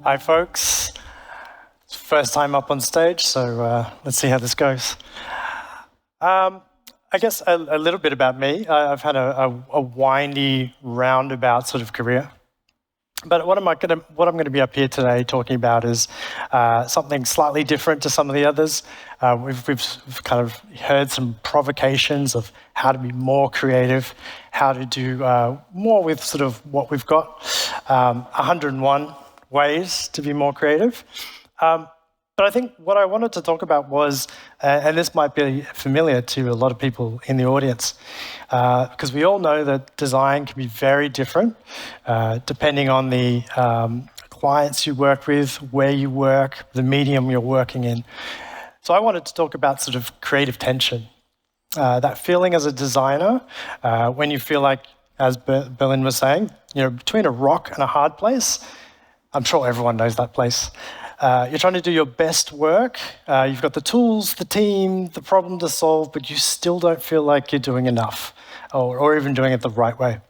Hi, folks. It's first time up on stage, so let's see how this goes. I guess a little bit about me. I've had a windy, roundabout sort of career. But what I'm going to be up here today talking about is something slightly different to some of the others. We've kind of heard some provocations of how to be more creative, how to do more with sort of what we've got. 101 ways to be more creative. But I think what I wanted to talk about was, and this might be familiar to a lot of people in the audience, because we all know that design can be very different depending on the clients you work with, where you work, the medium you're working in. So I wanted to talk about sort of creative tension. That feeling as a designer, when you feel like, as Berlin was saying, between a rock and a hard place. I'm sure everyone knows that place. You're trying to do your best work. You've got the tools, the team, the problem to solve, but you still don't feel like you're doing enough or even doing it the right way.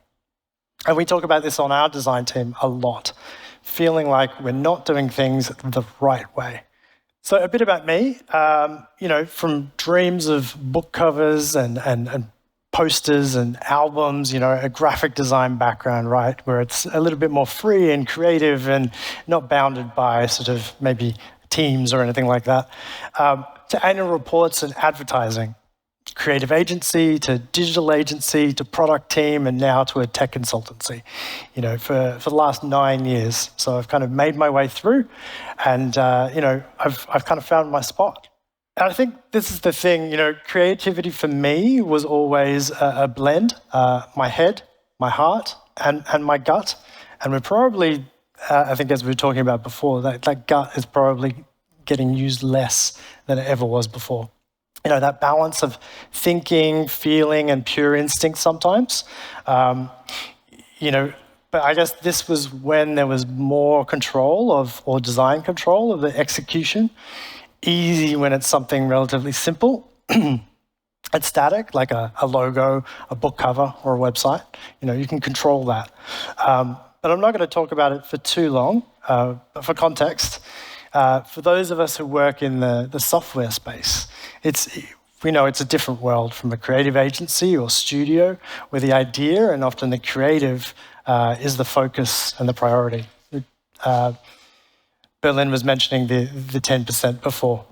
And we talk about this on our design team a lot, feeling like we're not doing things the right way. So a bit about me, from dreams of book covers and posters and albums, a graphic design background, right, where it's a little bit more free and creative and not bounded by sort of maybe teams or anything like that, to annual reports and advertising, creative agency to digital agency to product team and now to a tech consultancy, for the last 9 years. So I've kind of made my way through and, I've kind of found my spot. And I think this is the thing, creativity for me was always a blend, my head, my heart, and my gut. And we're probably, I think as we were talking about before, that gut is probably getting used less than it ever was before. That balance of thinking, feeling, and pure instinct sometimes. But I guess this was when there was more control or design control of the execution. Easy when it's something relatively simple and static, like a logo, a book cover, or a website. You can control that. But I'm not going to talk about it for too long. But for context, for those of us who work in the software space, we know it's a different world from a creative agency or studio, where the idea and often the creative is the focus and the priority. Berlin was mentioning the 10% before.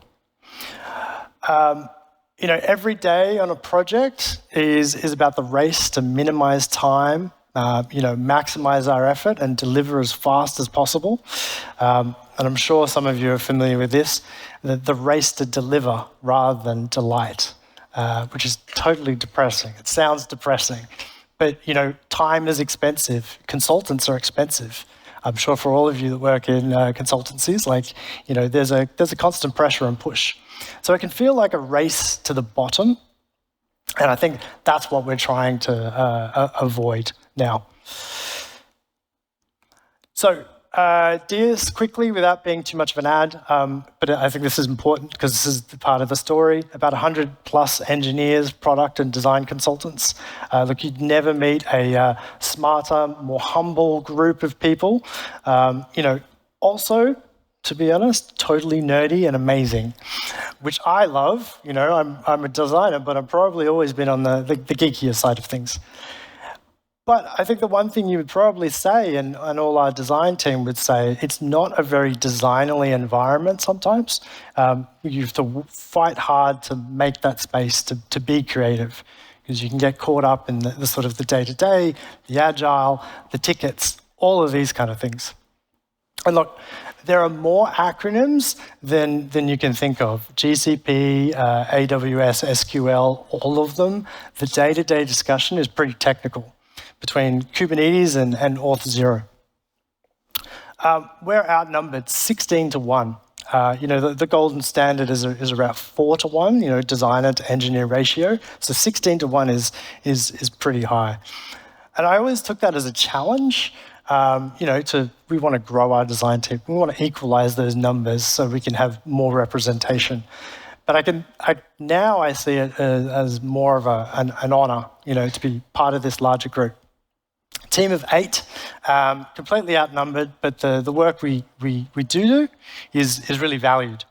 Every day on a project is about the race to minimize time, maximize our effort and deliver as fast as possible. And I'm sure some of you are familiar with this, the race to deliver rather than delight, which is totally depressing. It sounds depressing, but time is expensive. Consultants are expensive. I'm sure for all of you that work in consultancies, there's a constant pressure and push. So it can feel like a race to the bottom, and I think that's what we're trying to avoid now. So, DS quickly, without being too much of an ad, but I think this is important because this is the part of the story. About 100 plus engineers, product and design consultants. Look, you'd never meet a smarter, more humble group of people. Also, to be honest, totally nerdy and amazing, which I love. I'm a designer, but I've probably always been on the geekier side of things. But I think the one thing you would probably say, and all our design team would say, it's not a very designerly environment sometimes. You have to fight hard to make that space to be creative, because you can get caught up in the sort of the day-to-day, the agile, the tickets, all of these kind of things. And look, there are more acronyms than you can think of. GCP, AWS, SQL, all of them. The day-to-day discussion is pretty technical between Kubernetes and Auth0. We're outnumbered 16 to 1. The golden standard is around 4 to 1, designer to engineer ratio. So 16 to 1 is pretty high. And I always took that as a challenge, we want to grow our design team. We want to equalize those numbers so we can have more representation. But I see it as more of an honor, to be part of this larger group. Team of 8, completely outnumbered, but the work we do is really valued.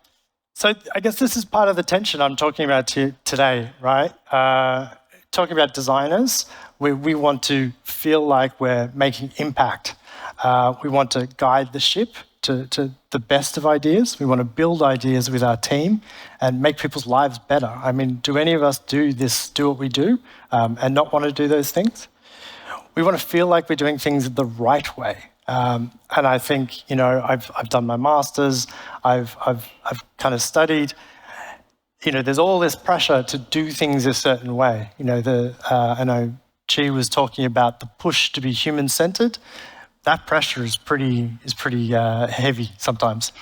So I guess this is part of the tension I'm talking about today, right? Talking about designers, we want to feel like we're making impact. We want to guide the ship to the best of ideas. We want to build ideas with our team and make people's lives better. I mean, do any of us do what we do, and not want to do those things? We want to feel like we're doing things the right way. And I think, I've done my master's, I've kind of studied, there's all this pressure to do things a certain way. I know Chi was talking about the push to be human-centered. That pressure is pretty heavy sometimes.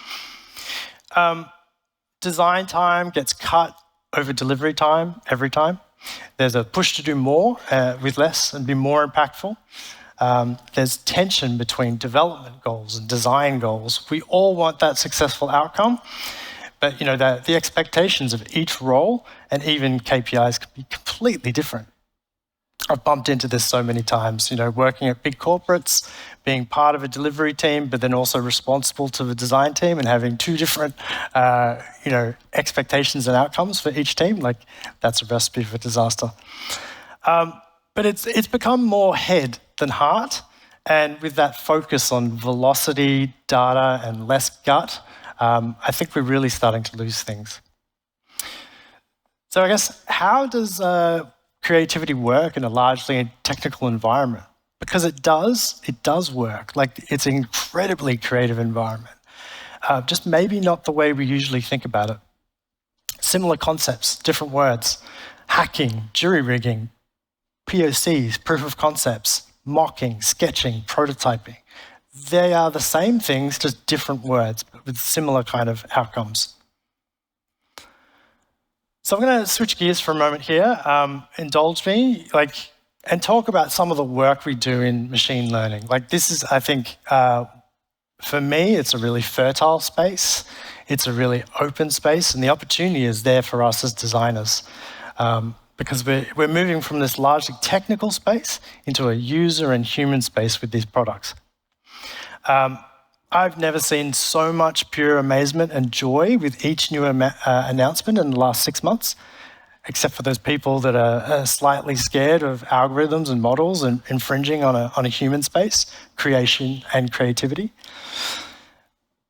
Design time gets cut over delivery time every time. There's a push to do more with less and be more impactful. There's tension between development goals and design goals. We all want that successful outcome, but the expectations of each role and even KPIs can be completely different. I've bumped into this so many times, working at big corporates, being part of a delivery team, but then also responsible to the design team and having two different, expectations and outcomes for each team. Like, that's a recipe for disaster. But it's become more head than heart. And with that focus on velocity, data, and less gut, I think we're really starting to lose things. So I guess, how does creativity work in a largely technical environment? Because it does work. Like, it's an incredibly creative environment. Just maybe not the way we usually think about it. Similar concepts, different words. Hacking, jury rigging, POCs, proof of concepts, mocking, sketching, prototyping. They are the same things, just different words, but with similar kind of outcomes. So I'm going to switch gears for a moment here. Indulge me, and talk about some of the work we do in machine learning. This is, I think, for me, it's a really fertile space. It's a really open space, and the opportunity is there for us as designers, because we're moving from this largely technical space into a user and human space with these products. I've never seen so much pure amazement and joy with each new announcement in the last 6 months, except for those people that are slightly scared of algorithms and models and infringing on a human space, creation and creativity.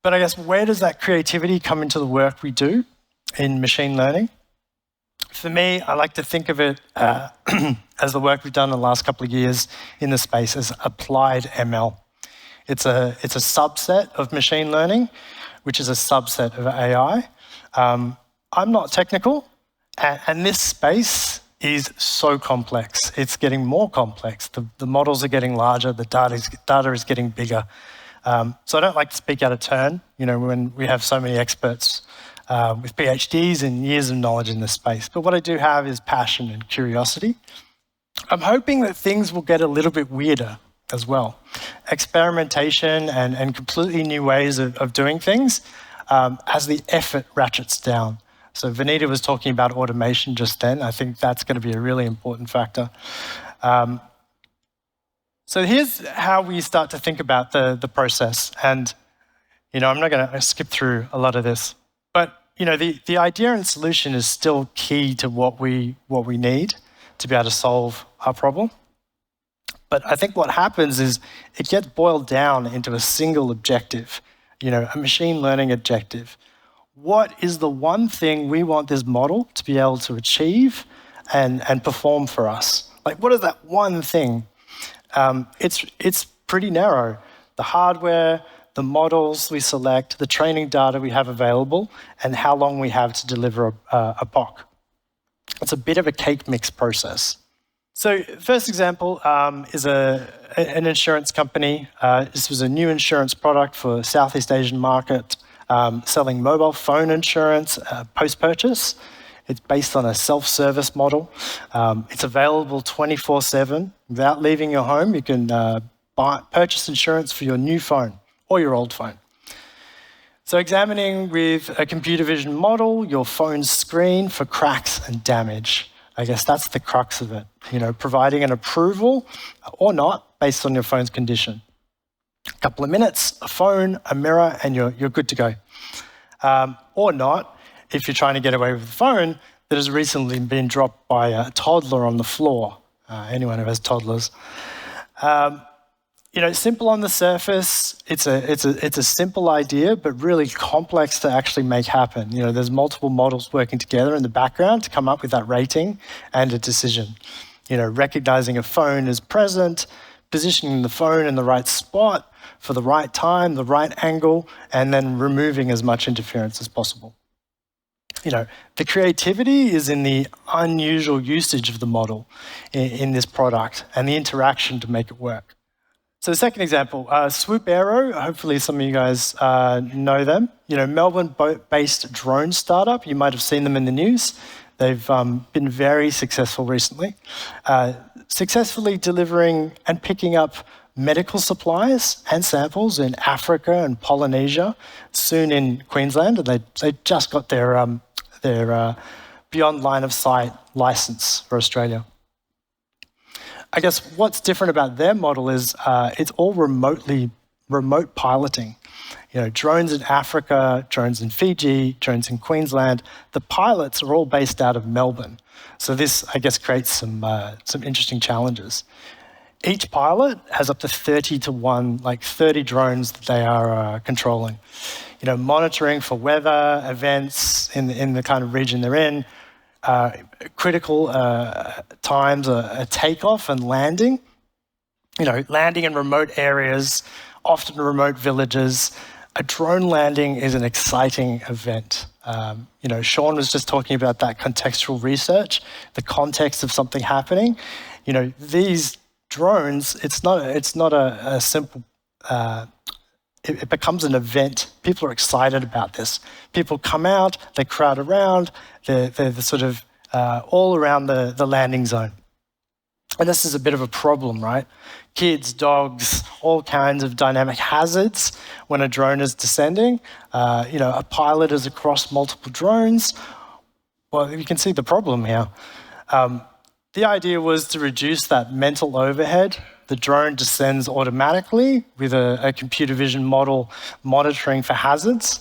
But I guess, where does that creativity come into the work we do in machine learning? For me, I like to think of it as the work we've done in the last couple of years in the space as applied ML. It's a subset of machine learning, which is a subset of AI. I'm not technical, and this space is so complex. It's getting more complex. The models are getting larger, the data is getting bigger. So I don't like to speak out of turn, when we have so many experts with PhDs and years of knowledge in this space. But what I do have is passion and curiosity. I'm hoping that things will get a little bit weirder as well. Experimentation and completely new ways of doing things as the effort ratchets down. So Vanita was talking about automation just then. I think that's going to be a really important factor. So here's how we start to think about the process. And I'm not going to skip through a lot of this. But the idea and solution is still key to what we need to be able to solve our problem. But I think what happens is it gets boiled down into a single objective, a machine learning objective. What is the one thing we want this model to be able to achieve and perform for us? What is that one thing? It's pretty narrow. The hardware, the models we select, the training data we have available, and how long we have to deliver a POC. It's a bit of a cake mix process. So first example is an insurance company. This was a new insurance product for Southeast Asian market, selling mobile phone insurance post-purchase. It's based on a self-service model. It's available 24/7. Without leaving your home, you can purchase insurance for your new phone or your old phone. So examining with a computer vision model your phone's screen for cracks and damage. I guess that's the crux of it, providing an approval or not based on your phone's condition. A couple of minutes, a phone, a mirror, and you're good to go. Or not, if you're trying to get away with a phone that has recently been dropped by a toddler on the floor. Anyone who has toddlers. Simple on the surface. It's a simple idea, but really complex to actually make happen. There's multiple models working together in the background to come up with that rating and a decision. Recognizing a phone is present, positioning the phone in the right spot for the right time, the right angle, and then removing as much interference as possible. The creativity is in the unusual usage of the model in this product and the interaction to make it work. So the second example, Swoop Aero, hopefully some of you guys know them. Melbourne-based drone startup, you might have seen them in the news. They've been very successful recently, successfully delivering and picking up medical supplies and samples in Africa and Polynesia, soon in Queensland, and they just got their beyond line of sight license for Australia. I guess what's different about their model is it's all remote piloting. Drones in Africa, drones in Fiji, drones in Queensland, the pilots are all based out of Melbourne. So this, I guess, creates some interesting challenges. Each pilot has up to 30 to 1, like 30 drones that they are controlling. Monitoring for weather, events in the kind of region they're in, critical times, a takeoff and landing. Landing in remote areas, often remote villages. A drone landing is an exciting event. Sean was just talking about that contextual research, the context of something happening. These drones, it's not a simple, it becomes an event. People are excited about this. People come out, they crowd around, they're sort of all around the landing zone. And this is a bit of a problem, right? Kids, dogs, all kinds of dynamic hazards when a drone is descending. A pilot is across multiple drones. Well, you can see the problem here. The idea was to reduce that mental overhead. The drone descends automatically with a computer vision model monitoring for hazards.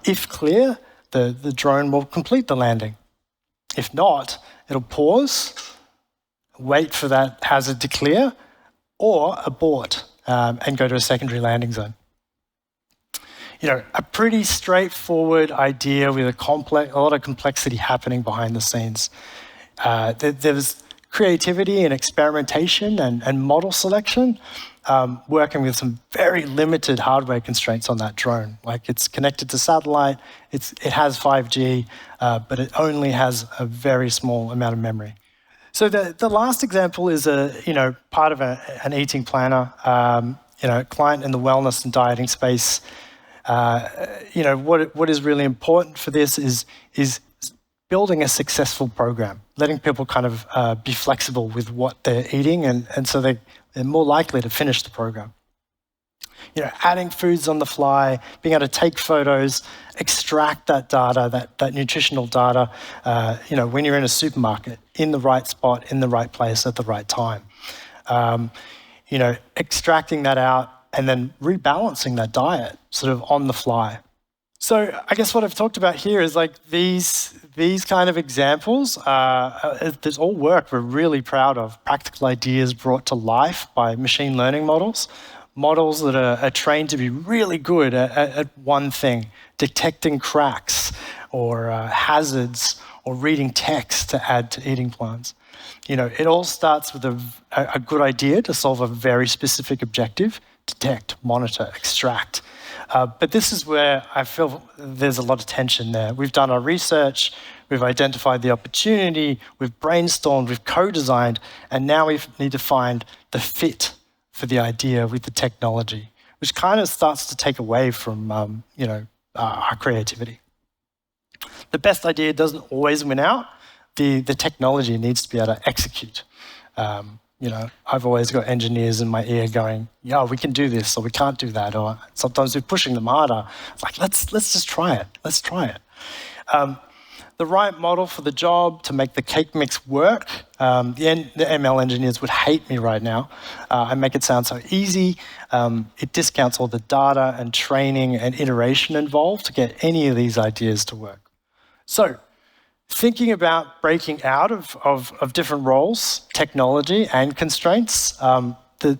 If clear, the drone will complete the landing. If not, it'll pause, wait for that hazard to clear, or abort and go to a secondary landing zone. A pretty straightforward idea with a lot of complexity happening behind the scenes. There's creativity and experimentation and model selection, working with some very limited hardware constraints on that drone. Like it's connected to satellite, it has 5G, but it only has a very small amount of memory. So the last example is part of an eating planner, client in the wellness and dieting space. What is really important for this is building a successful program, letting people kind of be flexible with what they're eating, and so they're more likely to finish the program. Adding foods on the fly, being able to take photos, extract that data, that nutritional data, when you're in a supermarket, in the right spot, in the right place, at the right time. Extracting that out and then rebalancing that diet sort of on the fly. So I guess what I've talked about here is like these kind of examples. There's all work we're really proud of, practical ideas brought to life by machine learning models that are trained to be really good at one thing, detecting cracks or hazards or reading text to add to eating plans. It all starts with a good idea to solve a very specific objective: detect, monitor, extract. But this is where I feel there's a lot of tension there. We've done our research, we've identified the opportunity, we've brainstormed, we've co-designed, and now we need to find the fit for the idea with the technology, which kind of starts to take away from our creativity. The best idea doesn't always win out. The technology needs to be able to execute. I've always got engineers in my ear going, yeah, we can do this, or we can't do that, or sometimes we're pushing them harder. It's like, let's just try it. Let's try it. The right model for the job to make the cake mix work. The ML engineers would hate me right now. I make it sound so easy. It discounts all the data and training and iteration involved to get any of these ideas to work. So, thinking about breaking out of different roles, technology and constraints, the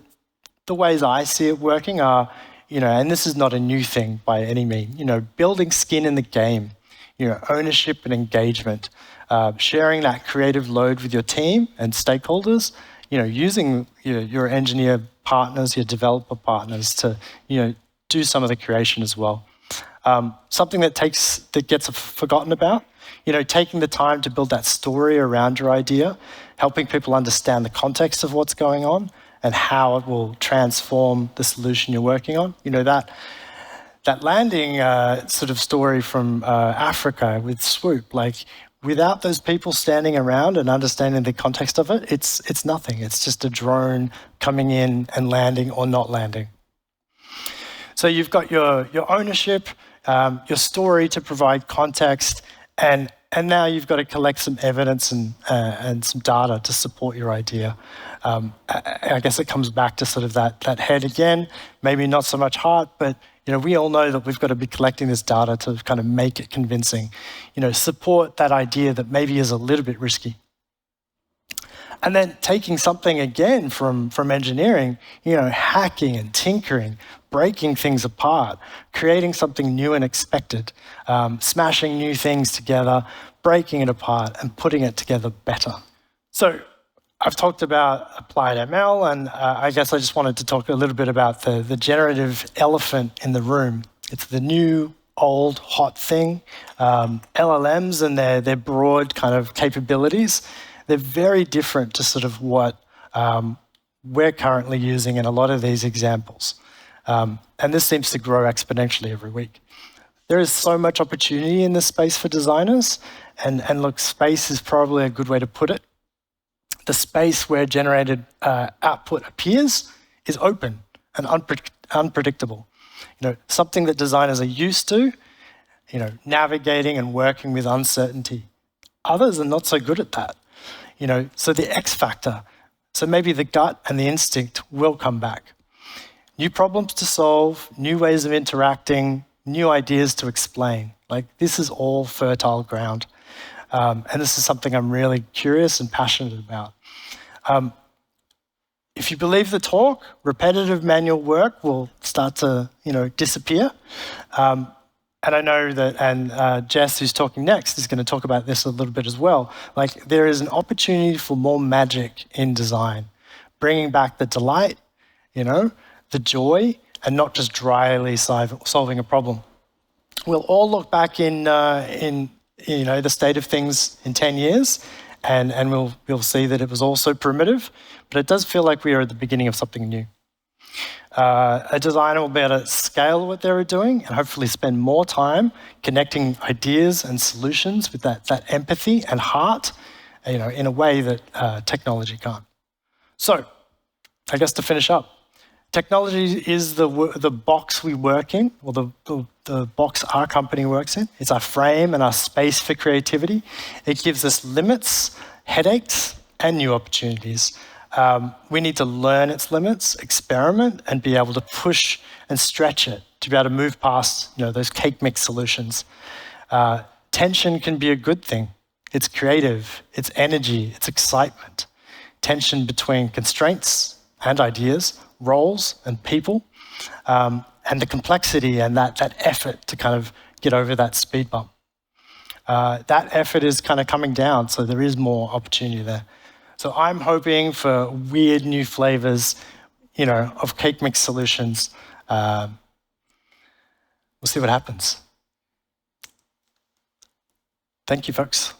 ways I see it working are, and this is not a new thing by any means, building skin in the game, ownership and engagement, sharing that creative load with your team and stakeholders, using your engineer partners, your developer partners to, do some of the creation as well. Something that gets forgotten about, taking the time to build that story around your idea, helping people understand the context of what's going on and how it will transform the solution you're working on. That landing sort of story from Africa with Swoop, like without those people standing around and understanding the context of it, it's nothing. It's just a drone coming in and landing or not landing. So you've got your ownership, your story to provide context, and now you've got to collect some evidence and some data to support your idea. I guess it comes back to sort of that head again, maybe not so much heart, but we all know that we've got to be collecting this data to kind of make it convincing, support that idea that maybe is a little bit risky. And then taking something again from engineering, hacking and tinkering, breaking things apart, creating something new and expected, smashing new things together, breaking it apart and putting it together better. So I've talked about applied ML, and I guess I just wanted to talk a little bit about the generative elephant in the room. It's the new, old, hot thing. LLMs and their broad kind of capabilities, they're very different to sort of what we're currently using in a lot of these examples. And this seems to grow exponentially every week. There is so much opportunity in this space for designers, and look, space is probably a good way to put it. The space where generated output appears is open and unpredictable. Something that designers are used to, navigating and working with uncertainty. Others are not so good at that. So the X factor, so maybe the gut and the instinct will come back. New problems to solve, new ways of interacting, new ideas to explain. Like, this is all fertile ground. And this is something I'm really curious and passionate about. If you believe the talk, repetitive manual work will start to, disappear. And I know that, and Jess, who's talking next, is going to talk about this a little bit as well. Like, there is an opportunity for more magic in design, bringing back the delight, the joy, and not just dryly solving a problem. We'll all look back in the state of things in 10 years, and we'll see that it was all so primitive, but it does feel like we are at the beginning of something new. A designer will be able to scale what they're doing and hopefully spend more time connecting ideas and solutions with that empathy and heart, in a way that technology can't. So, I guess to finish up, technology is the box we work in, or the box our company works in. It's our frame and our space for creativity. It gives us limits, headaches, and new opportunities. We need to learn its limits, experiment, and be able to push and stretch it to be able to move past, those cake mix solutions. Tension can be a good thing. It's creative, it's energy, it's excitement. Tension between constraints and ideas, roles and people, and the complexity and that effort to kind of get over that speed bump. That effort is kind of coming down, so there is more opportunity there. So I'm hoping for weird new flavors, of cake mix solutions. We'll see what happens. Thank you, folks.